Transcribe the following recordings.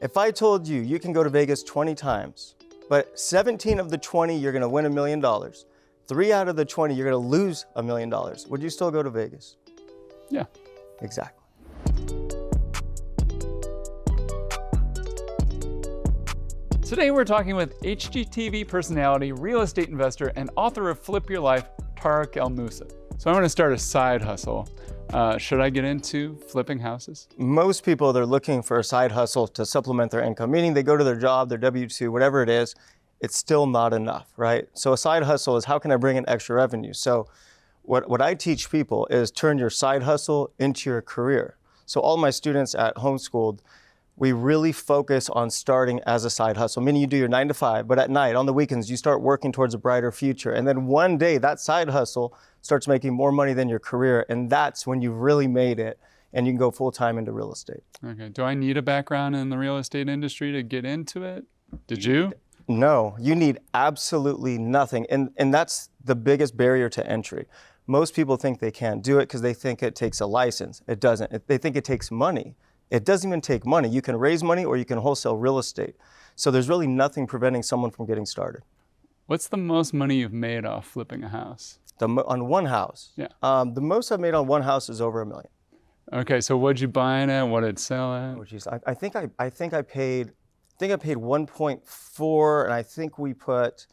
If I told you you can go to Vegas 20 times, but 17 of the 20 you're gonna win $1 million, 3 out of the 20 you're gonna lose $1 million, would you still go to Vegas? Yeah. Exactly. Today we're talking with HGTV personality, real estate investor, and author of Flip Your Life, Tarek El Moussa. So I want to start a side hustle. Should I get into flipping houses? Most people, they're looking for a side hustle to supplement their income, meaning they go to their job, their W-2, whatever it is, it's still not enough, right? So a side hustle is how can I bring in extra revenue? So what I teach people is turn your side hustle into your career. So all my students at Homeschooled, we really focus on starting as a side hustle, meaning you do your 9 to 5, but at night, on the weekends, you start working towards a brighter future. And then one day that side hustle starts making more money than your career. And that's when you've really made it and you can go full time into real estate. Okay, do I need a background in the real estate industry to get into it? Did you? No, you need absolutely nothing. And that's the biggest barrier to entry. Most people think they can't do it because they think it takes a license. It doesn't. They think it takes money. It doesn't even take money. You can raise money or you can wholesale real estate. So there's really nothing preventing someone from getting started. What's the most money you've made off flipping a house? On one house? Yeah. The most I've made on one house is over $1 million. Okay, so what'd you buy it at? What did it sell at? Oh, geez. I think I paid 1.4, and I think we put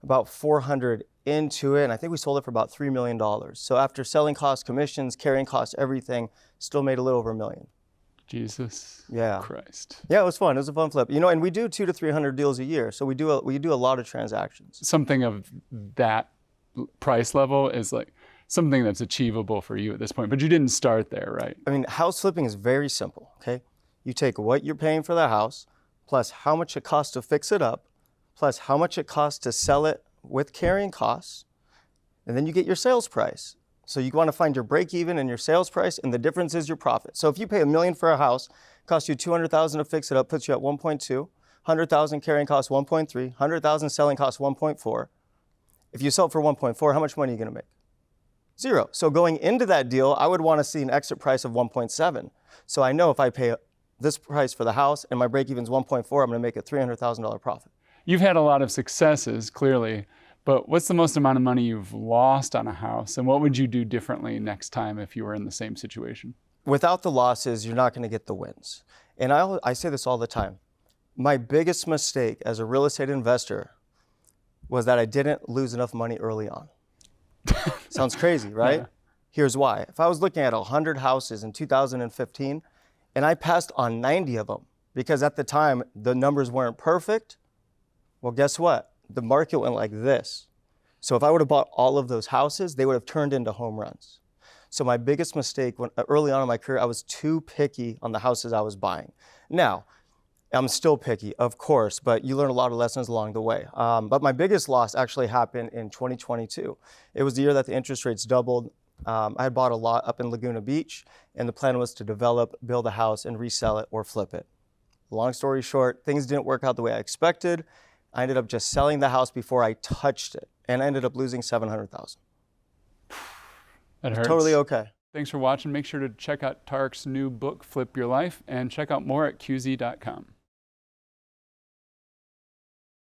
about 400 into it, and I think we sold it for about $3 million. So after selling costs, commissions, carrying costs, everything, still made a little over $1 million. Jesus Christ. Yeah, it was fun. It was a fun flip. You know, and we do 200 to 300 deals a year, so we do a lot of transactions. Something of that price level is like something that's achievable for you at this point, but you didn't start there, right? I mean, house flipping is very simple, okay? You take what you're paying for the house, plus how much it costs to fix it up, plus how much it costs to sell it with carrying costs, and then you get your sales price. So you want to find your break even and your sales price, and the difference is your profit. So if you pay $1 million for a house, costs you $200,000 to fix it up, puts you at 1.2, $100,000 carrying costs 1.3, $100,000 selling costs 1.4. If you sell it for 1.4, how much money are you going to make? 0. So going into that deal, I would want to see an exit price of 1.7. So I know if I pay this price for the house and my break even is 1.4, I'm going to make a $300,000 profit. You've had a lot of successes, clearly. But what's the most amount of money you've lost on a house? And what would you do differently next time if you were in the same situation? Without the losses, you're not going to get the wins. And I say this all the time. My biggest mistake as a real estate investor was that I didn't lose enough money early on. Sounds crazy, right? Yeah. Here's why. If I was looking at 100 houses in 2015 and I passed on 90 of them because at the time the numbers weren't perfect, well, guess what? The market went like this. So if I would have bought all of those houses, they would have turned into home runs. So my biggest mistake early on in my career, I was too picky on the houses I was buying. Now, I'm still picky, of course, but you learn a lot of lessons along the way. But my biggest loss actually happened in 2022. It was the year that the interest rates doubled. I had bought a lot up in Laguna Beach, and the plan was to develop, build a house, and resell it or flip it. Long story short, things didn't work out the way I expected. I ended up just selling the house before I touched it, and I ended up losing $700,000. That hurts. Totally okay. Thanks for watching. Make sure to check out Tarek's new book, Flip Your Life, and check out more at QZ.com.